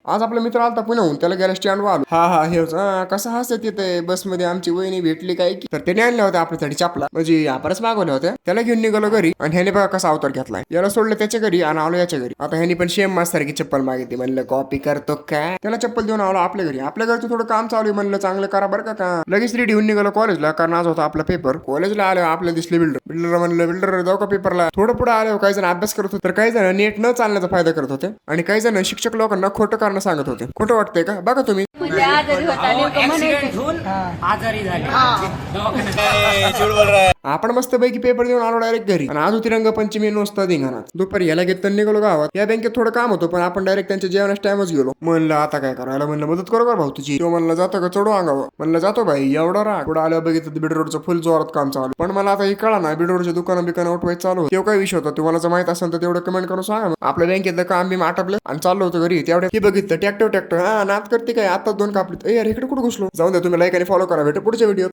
आज आपला मित्र आलता पुण्याहून, त्याला गेला स्टँडवर आलो. हा हे कसं हसत येते बसमध्ये आमची वहिनी भेटली काय की, तर त्याने आणल्या होत्या आपल्यासाठी चपला, म्हणजे आपणच मागवल्या होत्या. त्याला घेऊन निघालो घरी आणि ह्याने बघा कसा अवतार घेतलाय. याला सोडलं त्याच्या घरी आणि आलो याच्या घरी. आता ह्यानी पण सेम मास्तारखी चप्पल मागितली. म्हणलं कॉपी करतो काय, त्याला चप्पल देऊन आलो आपल्या घरी. आपल्या घरचं थोडं काम चालू आहे, म्हणलं चांगलं करा बरं का. लगेच रेडी होऊन निघालो कॉलेजला, कारण आज होता आपला पेपर. कॉलेजला आलो आपल्याला दिसले बिल्डर म्हणलं बिल्डर जाऊ का पेपरला. थोडं पुढे आलो, काही जण अभ्यास करत होते, तर काही जण नेट न चालण्याचा फायदा करत होते आणि काही जण शिक्षक लोकांना खोटं कारण सांगत होते. खोटं वाटतंय का बघा तुम्ही. आपण मस्त पैकी पेपर देऊन आलो डायरेक्ट घरी आणि आज होती रंगपंचमी नुसता धिंगाणा. दुपारी याला घेतलं निघालो गावात. या बँकेत थोडं काम होतं, पण आपण डायरेक्ट त्यांच्या जेवणाच्या टाइमच गेलो. म्हणलं आता काय करायला, म्हणलं मदत करू का भाऊ तुझी. तो म्हणलं जातो का चढू अंगावर. म्हणलं जातो भाई, एवढा राग. पुढे आल्यावर बघितलं बीड रोडचं फुल जोरात काम चालू. पण मला आता हे कळा ना, बीड रोडच्या दुकानं उठवायचं चालू होतं. तो काय विषय होता तुम्हाला जर माहित असेल तर तेवढं कमेंट करून सांगा. आपल्या बँकेतलं काम बी आटपलं आणि चाललो होतं घरी. तेवढ्या हे बघितलं ट्रॅक्टर हा नात करते काय, आता 2 कापलीत. यार इकडे कुठे घुसलो. जाऊन द्या, तुम्ही लाईक आणि फॉलो करा. भेटू पुढच्या व्हिडिओ.